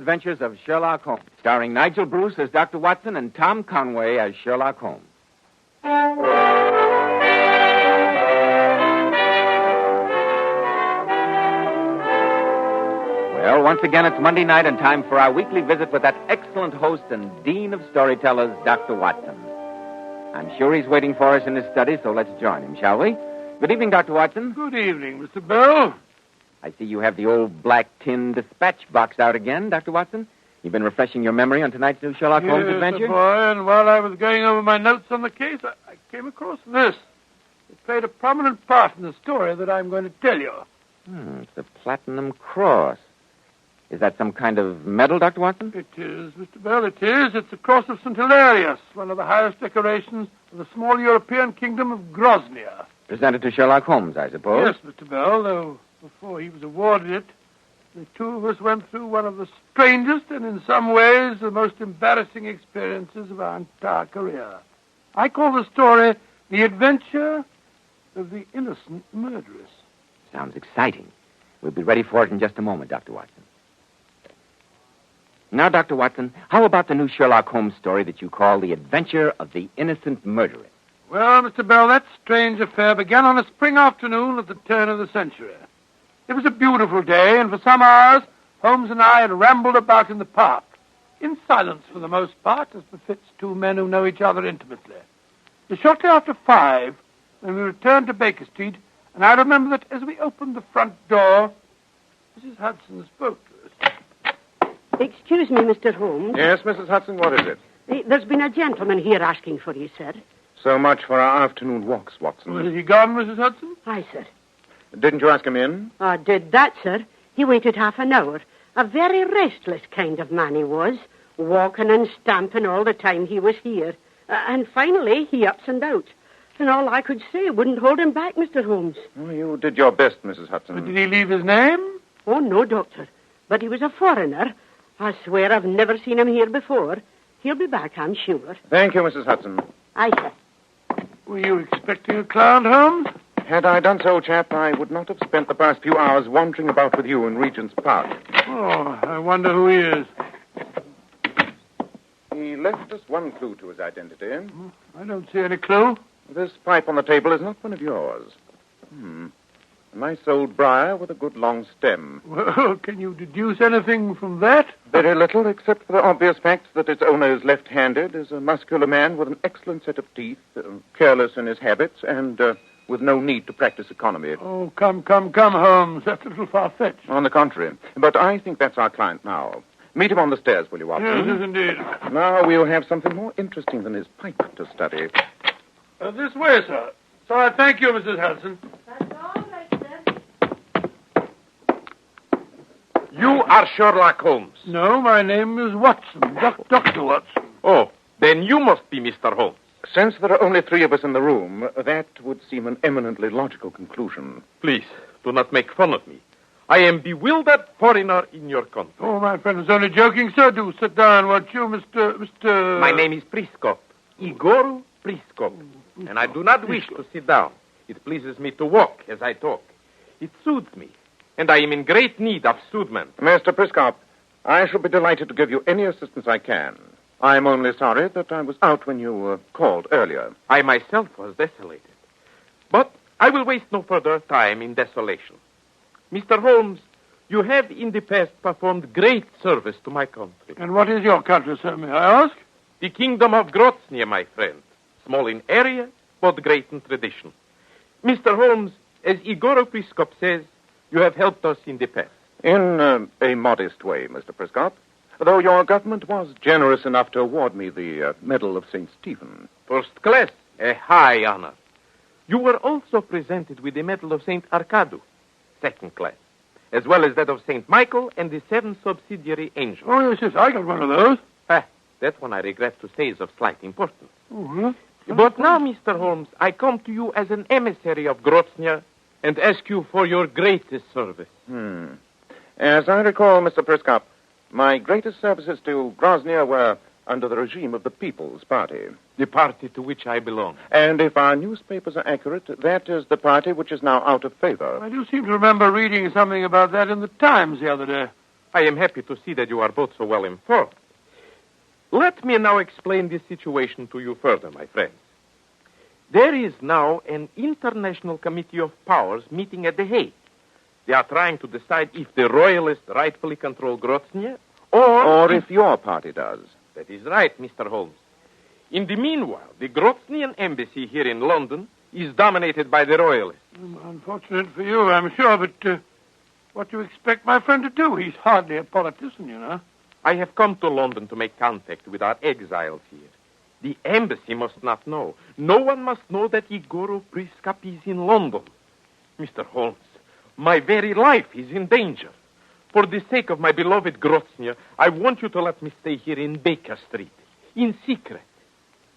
Adventures of Sherlock Holmes, starring Nigel Bruce as Dr. Watson and Tom Conway as Sherlock Holmes. Well, once again, it's Monday night and time for our weekly visit with that excellent host and dean of storytellers, Dr. Watson. I'm sure he's waiting for us in his study, so let's join him, shall we? Good evening, Dr. Watson. Good evening, Mr. Bell. I see you have the old black tin dispatch box out again, Dr. Watson. You've been refreshing your memory on tonight's new Sherlock Holmes adventure? Yes, boy, and while I was going over my notes on the case, I came across this. It played a prominent part in the story that I'm going to tell you. It's a platinum cross. Is that some kind of medal, Dr. Watson? It is, Mr. Bell, it is. It's the Cross of St. Hilarious, one of the highest decorations of the small European kingdom of Grosnia. Presented to Sherlock Holmes, I suppose? Yes, Mr. Bell, though before he was awarded it, the two of us went through one of the strangest and, in some ways, the most embarrassing experiences of our entire career. I call the story The Adventure of the Innocent Murderess. Sounds exciting. We'll be ready for it in just a moment, Dr. Watson. Now, Dr. Watson, how about the new Sherlock Holmes story that you call The Adventure of the Innocent Murderess? Well, Mr. Bell, that strange affair began on a spring afternoon at the turn of the century. It was a beautiful day, and for some hours, Holmes and I had rambled about in the park, in silence for the most part, as befits two men who know each other intimately. It was shortly after 5 when we returned to Baker Street, and I remember that as we opened the front door, Mrs. Hudson spoke to us. Excuse me, Mr. Holmes. Yes, Mrs. Hudson, what is it? There's been a gentleman here asking for you, sir. So much for our afternoon walks, Watson. Well, is he gone, Mrs. Hudson? Aye, sir. Didn't you ask him in? I did that, sir. He waited half an hour. A very restless kind of man he was, walking and stamping all the time he was here. And finally, he ups and out. And all I could say wouldn't hold him back, Mr. Holmes. Well, you did your best, Mrs. Hudson. But did he leave his name? Oh, no, Doctor. But he was a foreigner. I swear I've never seen him here before. He'll be back, I'm sure. Thank you, Mrs. Hudson. Aye, sir. Were you expecting a clown, Holmes? Had I done so, chap, I would not have spent the past few hours wandering about with you in Regent's Park. Oh, I wonder who he is. He left us one clue to his identity. I don't see any clue. This pipe on the table is not one of yours. A nice old briar with a good long stem. Well, can you deduce anything from that? Very little, except for the obvious fact that its owner is left-handed, is a muscular man with an excellent set of teeth, careless in his habits, and with no need to practice economy. Oh, come, Holmes. That's a little far-fetched. On the contrary. But I think that's our client now. Meet him on the stairs, will you, Watson? Yes, indeed. Now we'll have something more interesting than his pipe to study. This way, sir. So I thank you, Mrs. Hudson. That's all right, sir. You are Sherlock Holmes. No, my name is Watson, Dr. Watson. Oh, then you must be Mr. Holmes. Since there are only 3 of us in the room, that would seem an eminently logical conclusion. Please, do not make fun of me. I am bewildered foreigner in your country. Oh, my friend was only joking, sir. Do sit down, won't you, Mr... My name is Priskop. Igor Priskop. And I do not wish to sit down. It pleases me to walk as I talk. It soothes me. And I am in great need of soothment. Mr. Priskop, I shall be delighted to give you any assistance I can. I'm only sorry that I was out when you called earlier. I myself was desolated. But I will waste no further time in desolation. Mr. Holmes, you have in the past performed great service to my country. And what is your country, sir, may I ask? The kingdom of Groznia, my friend. Small in area, but great in tradition. Mr. Holmes, as Igor Priskop says, you have helped us in the past. In a modest way, Mr. Priskop. Though your government was generous enough to award me the Medal of St. Stephen. First class, a high honor. You were also presented with the Medal of St. Arcadu, second class, as well as that of St. Michael and the 7 subsidiary angels. Oh, yes, I got one of those. That one I regret to say is of slight importance. Oh, But now, Mr. Holmes, I come to you as an emissary of Groznia and ask you for your greatest service. As I recall, Mr. Priskop, my greatest services to Groznia were under the regime of the People's Party. The party to which I belong. And if our newspapers are accurate, that is the party which is now out of favor. I do seem to remember reading something about that in the Times the other day. I am happy to see that you are both so well informed. Let me now explain this situation to you further, my friends. There is now an international committee of powers meeting at The Hague. They are trying to decide if the royalists rightfully control Grozny Or if your party does. That is right, Mr. Holmes. In the meanwhile, the Groznian embassy here in London is dominated by the royalists. Unfortunate for you, I'm sure, but what do you expect my friend to do? He's hardly a politician, you know. I have come to London to make contact with our exiles here. The embassy must not know. No one must know that Igor Priskop is in London. Mr. Holmes, my very life is in danger. For the sake of my beloved Grozny, I want you to let me stay here in Baker Street, in secret.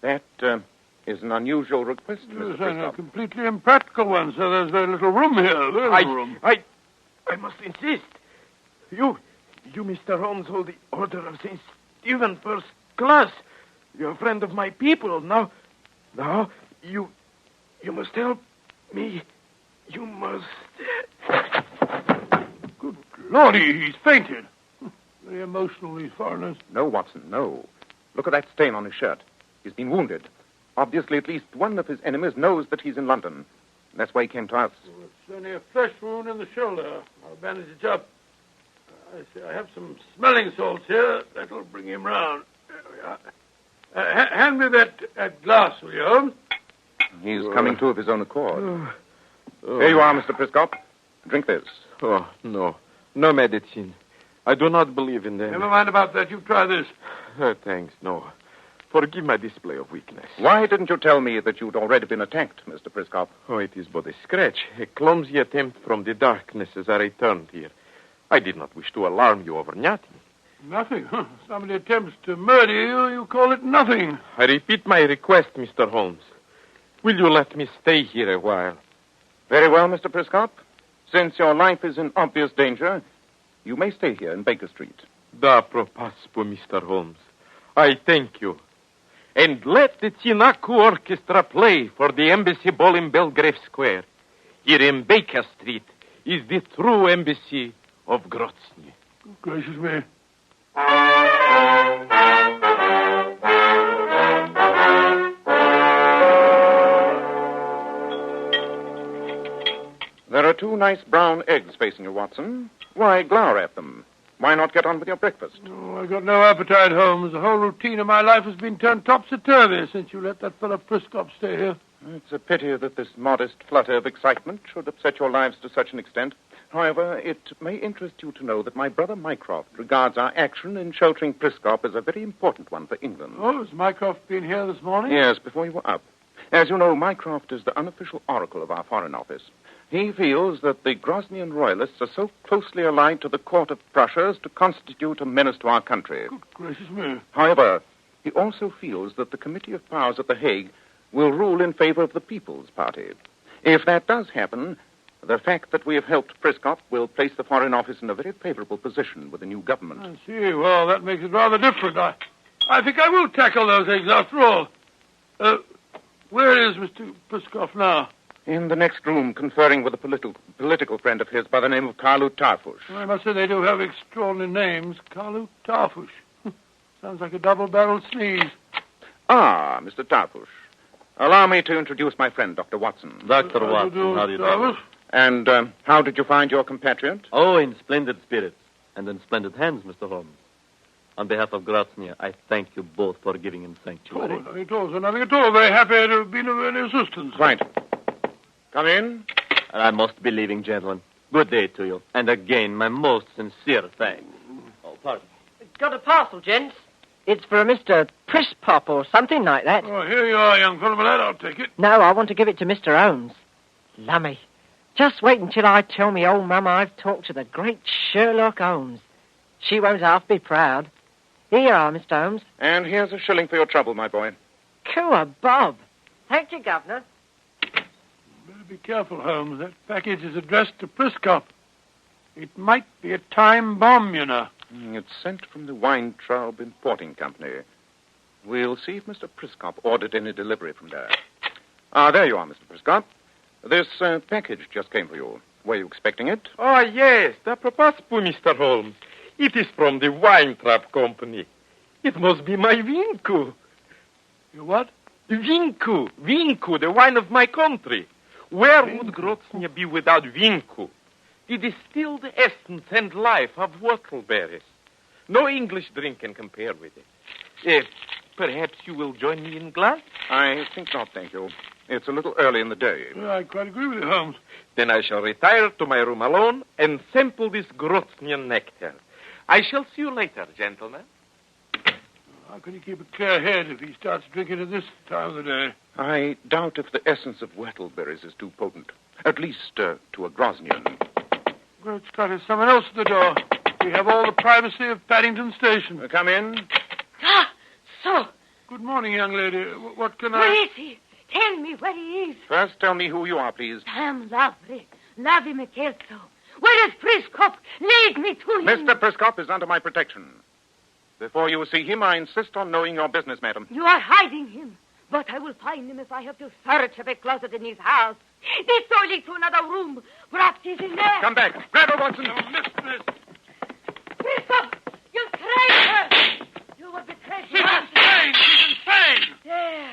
That is an unusual request, Mr. Yes, Priskop. a completely impractical one, so there's very little room here. Very little room. I must insist. You, Mr. Holmes, hold the Order of St. Stephen First Class. You're a friend of my people. Now, you must help me. You must... Good Lordy, he's fainted. Very emotional, these foreigners. No, Watson, no. Look at that stain on his shirt. He's been wounded. Obviously, at least one of his enemies knows that he's in London. That's why he came to us. Oh, it's only a flesh wound in the shoulder. I'll bandage it up. I have some smelling salts here. That'll bring him round. There we are. Hand me that glass, will you, Holmes? He's coming to of his own accord. Here you are, Mr. Priskop. Drink this. Oh, no. No medicine. I do not believe in them. Never mind about that. You try this. Thanks, no. Forgive my display of weakness. Why didn't you tell me that you'd already been attacked, Mr. Priskop? Oh, it is but a scratch. A clumsy attempt from the darkness as I returned here. I did not wish to alarm you over nothing. Nothing? Huh. Somebody attempts to murder you. You call it nothing. I repeat my request, Mr. Holmes. Will you let me stay here a while? Very well, Mr. Priskop. Since your life is in obvious danger, you may stay here in Baker Street. Da propaspo, Mr. Holmes. I thank you. And let the Tinaku Orchestra play for the embassy ball in Belgrave Square. Here in Baker Street is the true embassy of Grozny. Good gracious me. There are 2 nice brown eggs facing you, Watson. Why glower at them? Why not get on with your breakfast? Oh, I've got no appetite, Holmes. The whole routine of my life has been turned topsy-turvy since you let that fellow Priskop stay here. It's a pity that this modest flutter of excitement should upset your lives to such an extent. However, it may interest you to know that my brother Mycroft regards our action in sheltering Priskop as a very important one for England. Oh, has Mycroft been here this morning? Yes, before you were up. As you know, Mycroft is the unofficial oracle of our Foreign Office. He feels that the Groznian royalists are so closely allied to the court of Prussia as to constitute a menace to our country. Good gracious me. However, he also feels that the Committee of Powers at The Hague will rule in favor of the People's Party. If that does happen, the fact that we have helped Priskop will place the Foreign Office in a very favorable position with the new government. I see. Well, that makes it rather different. I think I will tackle those eggs after all. Where is Mr. Priskop now? In the next room, conferring with a political friend of his by the name of Karlu Tarfush. I must say they do have extraordinary names. Karlu Tarfush. Sounds like a double-barreled sneeze. Ah, Mr. Tarfush. Allow me to introduce my friend, Dr. Watson. Dr. Watson, how do you do? And how did you find your compatriot? Oh, in splendid spirits. And in splendid hands, Mr. Holmes. On behalf of Grozny, I thank you both for giving him sanctuary. Nothing at all. Very happy to have been of any assistance. Right. Come in. And I must be leaving, gentlemen. Good day to you. And again, my most sincere thanks. Oh, pardon. Got a parcel, gents. It's for a Mr. Priskop or something like that. Oh, here you are, young fellow. My lad, I'll take it. No, I want to give it to Mr. Holmes. Lummy. Just wait until I tell me old mum I've talked to the great Sherlock Holmes. She won't half be proud. Here you are, Mr. Holmes. And here's a shilling for your trouble, my boy. Cool, Bob. Thank you, Governor. Better be careful, Holmes. That package is addressed to Priskop. It might be a time bomb, you know. It's sent from the Weintraub Importing Company. We'll see if Mr. Priskop ordered any delivery from there. Ah, there you are, Mr. Priskop. This package just came for you. Were you expecting it? Oh, yes. Da propaspo, Mr. Holmes. It is from the Wine Trap Company. It must be my Vinku. You what? Vinku. Vinku, the wine of my country. Where would Grozny be without Vinku? The distilled essence and life of whortleberries. No English drink can compare with it. Perhaps you will join me in glass? I think not, thank you. It's a little early in the day. Well, I quite agree with you, Holmes. Then I shall retire to my room alone and sample this Grozny nectar. I shall see you later, gentlemen. How can he keep a clear head if he starts drinking at this time of the day? I doubt if the essence of whortleberries is too potent. At least to a Groznian. Great Scott, there's someone else at the door. We have all the privacy of Paddington Station. Come in. Ah, so. Good morning, young lady. What can Where is he? Tell me where he is. First, tell me who you are, please. I'm Lavry Michelso. Where is Priskop? Lead me to him. Mr. Priskop is under my protection. Before you see him, I insist on knowing your business, madam. You are hiding him. But I will find him if I have to search every closet in his house. This door leads to another room. Perhaps he's in there. Come back. Grab her, Watson. No, mistress. Priskop! You traitor! You will betray She's insane. She's insane. There.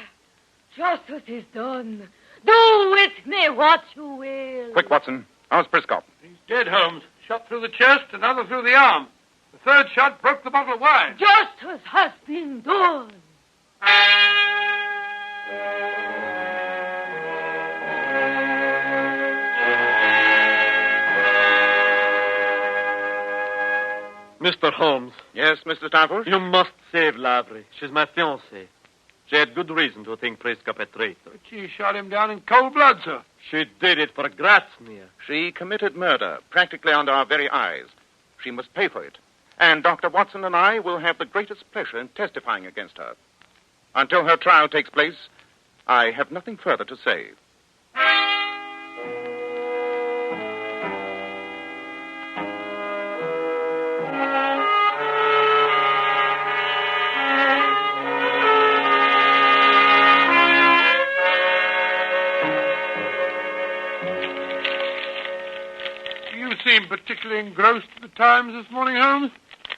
Justice is done. Do with me what you will. Quick, Watson. How's Priskop? He's dead, Holmes. Shot through the chest, another through the arm. The third shot broke the bottle of wine. Justice has been done. Mr. Holmes, Yes, Mr. Tarfush? you must save Lavry. She's my fiancée. She had good reason to think Priskop a traitor. But she shot him down in cold blood, sir. She did it for Grozny. She committed murder, practically under our very eyes. She must pay for it. And Dr. Watson and I will have the greatest pleasure in testifying against her. Until her trial takes place, I have nothing further to say. You seem particularly engrossed at the Times this morning, Holmes.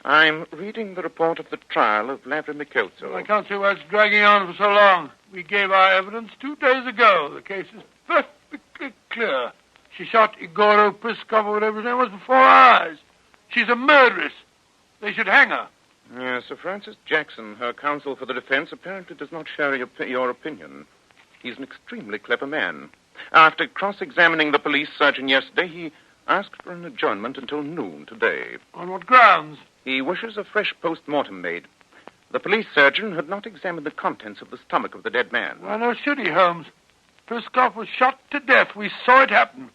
I'm reading the report of the trial of Lavry Michelso. I can't see why it's dragging on for so long. We gave our evidence 2 days ago. The case is perfectly clear. She shot Igoro Priskov, or whatever his name was, before our eyes. She's a murderess. They should hang her. Sir Francis Jackson, her counsel for the defense, apparently does not share your opinion. He's an extremely clever man. After cross-examining the police surgeon yesterday, he asked for an adjournment until noon today. On what grounds? He wishes a fresh post-mortem made. The police surgeon had not examined the contents of the stomach of the dead man. Why, no should he, Holmes? Priskov was shot to death. We saw it happen.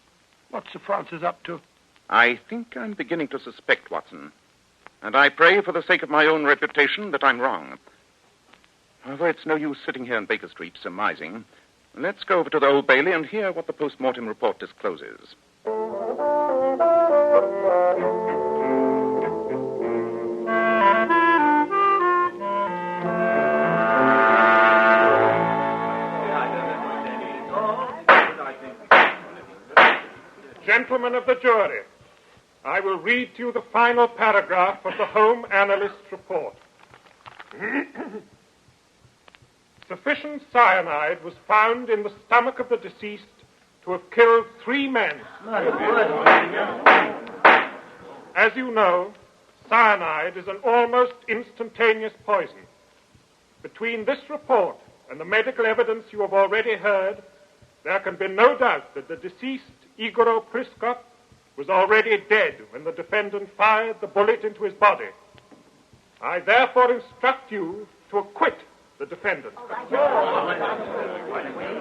What's Sir Francis up to? I think I'm beginning to suspect, Watson. And I pray for the sake of my own reputation that I'm wrong. However, it's no use sitting here in Baker Street surmising. Let's go over to the Old Bailey and hear what the post-mortem report discloses. Gentlemen of the jury, I will read to you the final paragraph of the Home Analyst's report. Sufficient cyanide was found in the stomach of the deceased to have killed 3 men. As you know, cyanide is an almost instantaneous poison. Between this report and the medical evidence you have already heard, there can be no doubt that the deceased, Igor Priskop, was already dead when the defendant fired the bullet into his body. I therefore instruct you to acquit the defendant.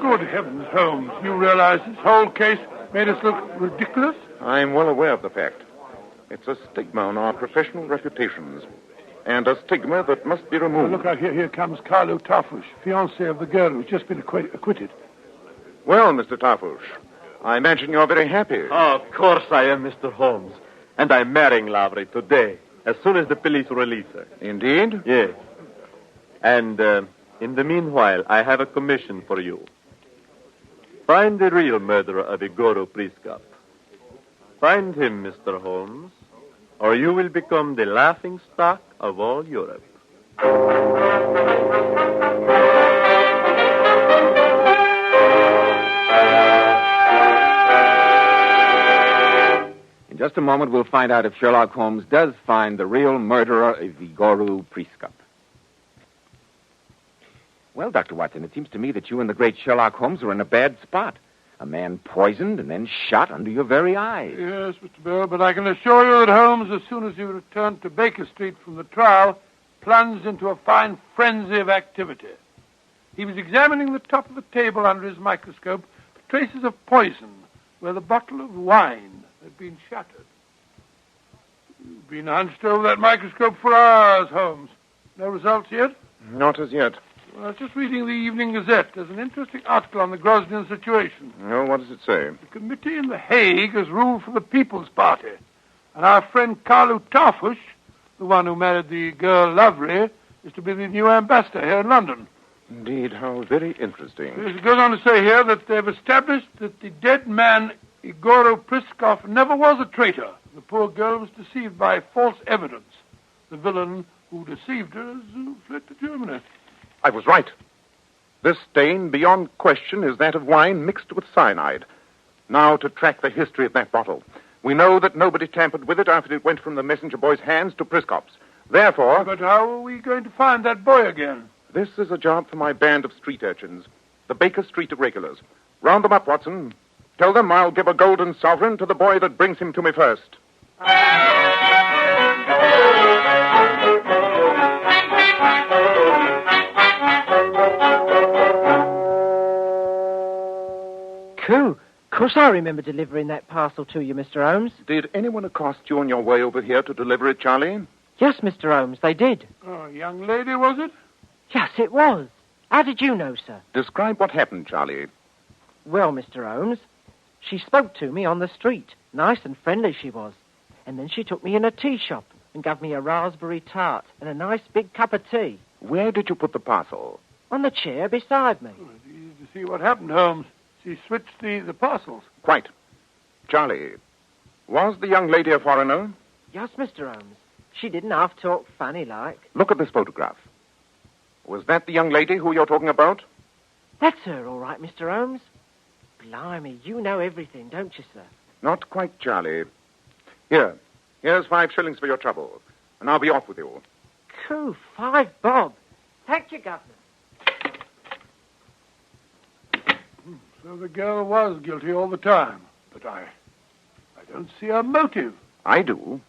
Good heavens, Holmes. You realize this whole case made us look ridiculous? I'm well aware of the fact. It's a stigma on our professional reputations, and a stigma that must be removed. Look out, here comes Carlo Tarfush, fiancé of the girl who's just been acquitted. Well, Mr. Tarfush, I imagine you're very happy. Oh, of course I am, Mr. Holmes. And I'm marrying Lavry today, as soon as the police release her. Indeed? Yes. And in the meanwhile, I have a commission for you. Find the real murderer of Igor Priskop. Find him, Mr. Holmes, or you will become the laughing stock of all Europe. In just a moment, we'll find out if Sherlock Holmes does find the real murderer of Igor Priskop. Well, Dr. Watson, it seems to me that you and the great Sherlock Holmes are in a bad spot. A man poisoned and then shot under your very eyes. Yes, Mr. Bell, but I can assure you that Holmes, as soon as he returned to Baker Street from the trial, plunged into a fine frenzy of activity. He was examining the top of the table under his microscope for traces of poison where the bottle of wine had been shattered. You've been hunched over that microscope for hours, Holmes. No results yet? Not as yet. Well, I was just reading the Evening Gazette. There's an interesting article on the Grosnian situation. No, what does it say? The committee in The Hague has ruled for the People's Party. And our friend Carlo Tarfush, the one who married the girl Lovery, is to be the new ambassador here in London. Indeed, how very interesting. It goes on to say here that they've established that the dead man, Igor Priskov, never was a traitor. The poor girl was deceived by false evidence. The villain who deceived her has fled to Germany. I was right. This stain, beyond question, is that of wine mixed with cyanide. Now to track the history of that bottle. We know that nobody tampered with it after it went from the messenger boy's hands to Priskop's. Therefore... But how are we going to find that boy again? This is a job for my band of street urchins, the Baker Street Irregulars. Round them up, Watson. Tell them I'll give a golden sovereign to the boy that brings him to me first. Course I remember delivering that parcel to you, Mr. Holmes. Did anyone accost you on your way over here to deliver it, Charlie? Yes, Mr. Holmes, they did. Oh, a young lady, was it? Yes, it was. How did you know, sir? Describe what happened, Charlie. Well, Mr. Holmes, she spoke to me on the street. Nice and friendly she was. And then she took me in a tea shop and gave me a raspberry tart and a nice big cup of tea. Where did you put the parcel? On the chair beside me. Oh, it's easy to see what happened, Holmes. She switched the parcels. Quite. Charlie, was the young lady a foreigner? Yes, Mr. Holmes. She didn't half talk funny like. Look at this photograph. Was that the young lady who you're talking about? That's her, all right, Mr. Holmes. Blimey, you know everything, don't you, sir? Not quite, Charlie. Here's 5 shillings for your trouble, and I'll be off with you. Cool, 5 bob. Thank you, Governor. So the girl was guilty all the time. But I don't see a motive. I do.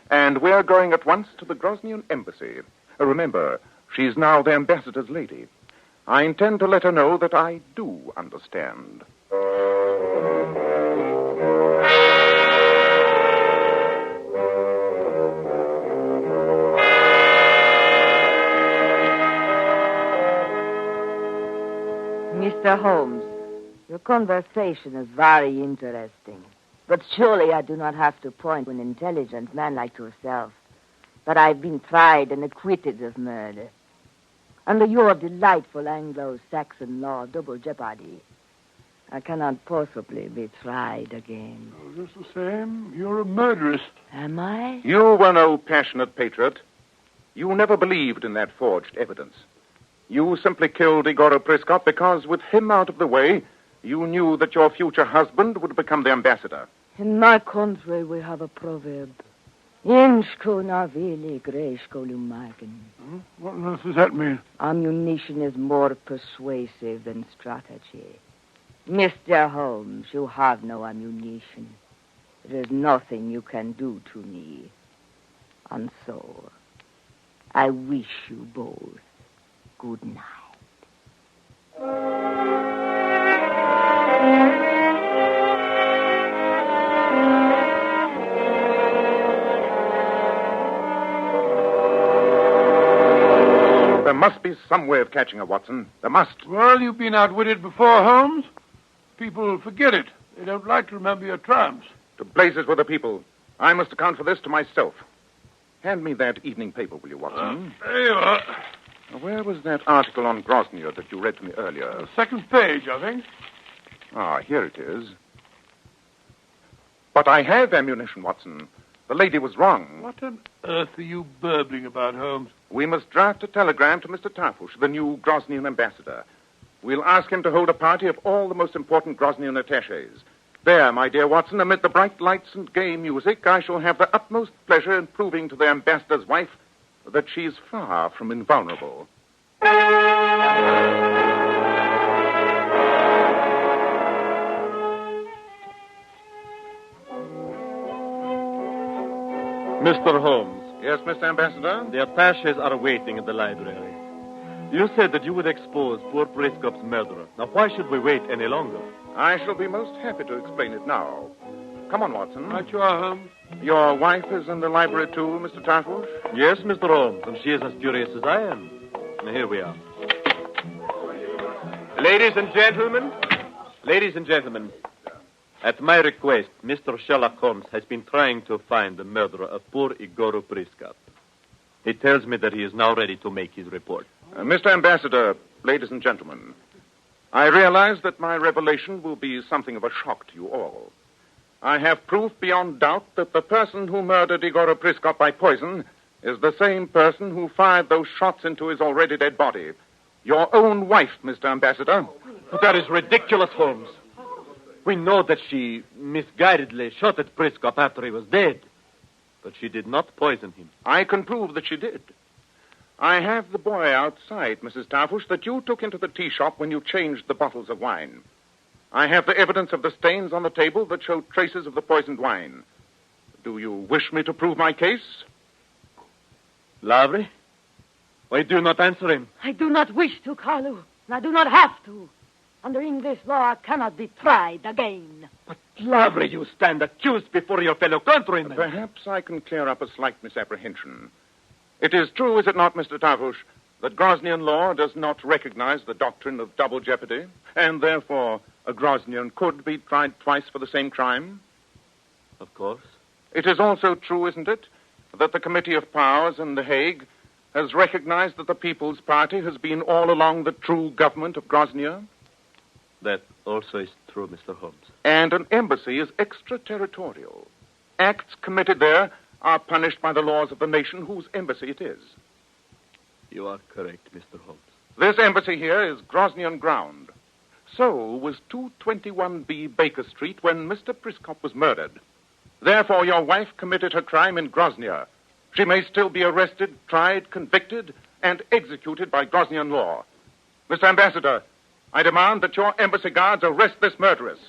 And we're going at once to the Grosnian embassy. Remember, she's now the ambassador's lady. I intend to let her know that I do understand. Mr. Holmes, your conversation is very interesting. But surely I do not have to point to an intelligent man like yourself that I've been tried and acquitted of murder. Under your delightful Anglo-Saxon law, double jeopardy, I cannot possibly be tried again. Oh, just the same, you're a murderess. Am I? You were no passionate patriot. You never believed in that forged evidence. You simply killed Igor Priskop because, with him out of the way, you knew that your future husband would become the ambassador. In my country, we have a proverb. Inchko na vili greshko lumagen. What on earth does that mean? Ammunition is more persuasive than strategy. Mr. Holmes, you have no ammunition. There is nothing you can do to me. And so, I wish you both good night. There must be some way of catching her, Watson. There must. Well, you've been outwitted before, Holmes. People forget it. They don't like to remember your triumphs. To blazes with the people. I must account for this to myself. Hand me that evening paper, will you, Watson? There you are. Now, where was that article on Grosnier that you read to me earlier? Second page, I think. Ah, here it is. But I have ammunition, Watson. The lady was wrong. What on earth are you burbling about, Holmes? We must draft a telegram to Mr. Tarfush, the new Grosnian ambassador. We'll ask him to hold a party of all the most important Grosnian attaches. There, my dear Watson, amid the bright lights and gay music, I shall have the utmost pleasure in proving to the ambassador's wife that she is far from invulnerable. Mr. Holmes, Yes, Mr. Ambassador? the attaches are waiting in the library. You said that you would expose poor Prescott's murderer. Now, why should we wait any longer? I shall be most happy to explain it now. Come on, Watson. Right you are, Holmes. Your wife is in the library, too, Mr. Tarfush? Yes, Mr. Holmes, and she is as curious as I am. Now, here we are. Ladies and gentlemen, at my request, Mr. Sherlock Holmes has been trying to find the murderer of poor Igor Prescott. He tells me that he is now ready to make his report. Mr. Ambassador, ladies and gentlemen, I realize that my revelation will be something of a shock to you all. I have proof beyond doubt that the person who murdered Igor Prescott by poison is the same person who fired those shots into his already dead body. Your own wife, Mr. Ambassador. That is ridiculous, Holmes. We know that she misguidedly shot at Prescott after he was dead. But she did not poison him. I can prove that she did. I have the boy outside, Mrs. Tarfush, that you took into the tea shop when you changed the bottles of wine. I have the evidence of the stains on the table that show traces of the poisoned wine. Do you wish me to prove my case? Lavry? Why do you not answer him? I do not wish to, Carlo. I do not have to. Under English law, I cannot be tried again. But, Lavry, you stand accused before your fellow countrymen. Perhaps I can clear up a slight misapprehension. It is true, is it not, Mr. Tarfush, that Grosnian law does not recognize the doctrine of double jeopardy, and therefore a Grosnian could be tried twice for the same crime? Of course. It is also true, isn't it, that the Committee of Powers in The Hague has recognized that the People's Party has been all along the true government of Grosnia? That also is true, Mr. Holmes. And an embassy is extraterritorial. Acts committed there are punished by the laws of the nation whose embassy it is. You are correct, Mr. Holmes. This embassy here is Grosnian ground. So was 221B Baker Street when Mr. Prescott was murdered. Therefore, your wife committed her crime in Grosnia. She may still be arrested, tried, convicted, and executed by Grosnian law. Mr. Ambassador, I demand that your embassy guards arrest this murderess.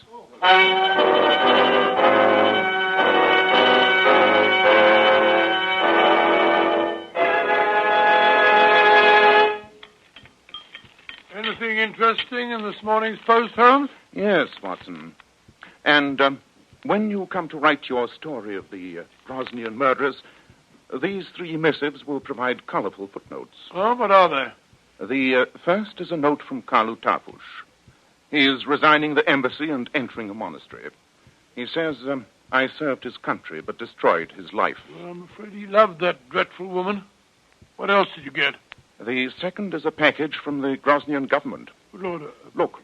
Anything interesting in this morning's Post, Holmes? Yes, Watson. And when you come to write your story of the Grosnian murderess, these 3 missives will provide colorful footnotes. Oh, what are they? The first is a note from Carlo Tarfush. He is resigning the embassy and entering a monastery. He says, I served his country but destroyed his life. Well, I'm afraid he loved that dreadful woman. What else did you get? The second is a package from the Grosnian government. Good Lord. Look.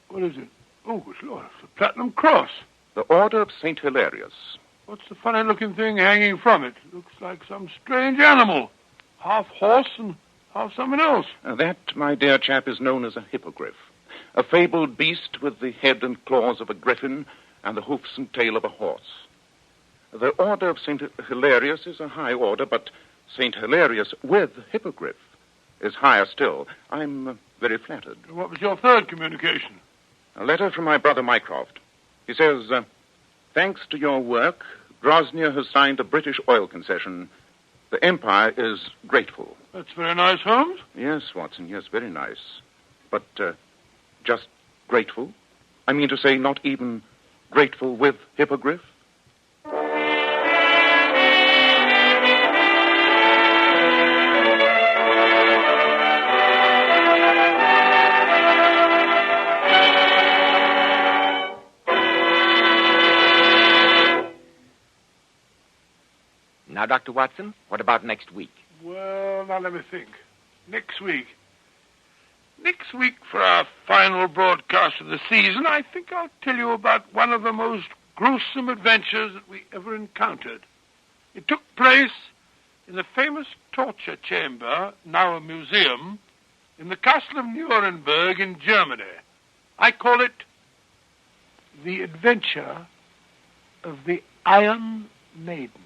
What is it? Oh, good Lord, it's a platinum cross. The Order of St. Hilarious. What's the funny-looking thing hanging from it? Looks like some strange animal. Half horse and half something else. That, my dear chap, is known as a hippogriff. A fabled beast with the head and claws of a griffin and the hoofs and tail of a horse. The Order of St. Hilarious is a high order, but St. Hilarious with hippogriff is higher still. I'm very flattered. What was your third communication? A letter from my brother Mycroft. He says, thanks to your work, Grosnia has signed a British oil concession. The Empire is grateful. That's very nice, Holmes. Yes, Watson, yes, very nice. But just grateful? I mean to say not even grateful with hippogriff? Now, Dr. Watson, what about next week? Well, now let me think. Next week. Next week, for our final broadcast of the season, I think I'll tell you about one of the most gruesome adventures that we ever encountered. It took place in the famous torture chamber, now a museum, in the castle of Nuremberg in Germany. I call it The Adventure of the Iron Maiden.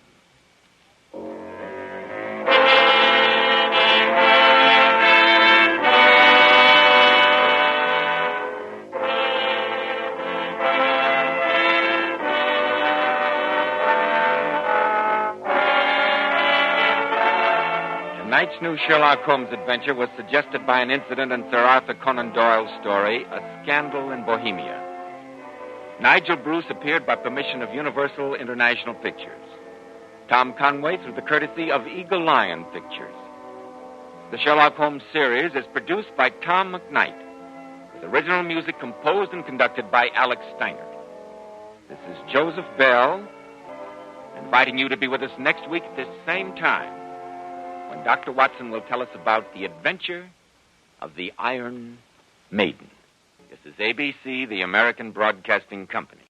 Tonight's new Sherlock Holmes adventure was suggested by an incident in Sir Arthur Conan Doyle's story, A Scandal in Bohemia. Nigel Bruce appeared by permission of Universal International Pictures. Tom Conway through the courtesy of Eagle Lion Pictures. The Sherlock Holmes series is produced by Tom McKnight, with original music composed and conducted by Alex Steiner. This is Joseph Bell, inviting you to be with us next week at this same time, when Dr. Watson will tell us about the adventure of the Iron Maiden. This is ABC, the American Broadcasting Company.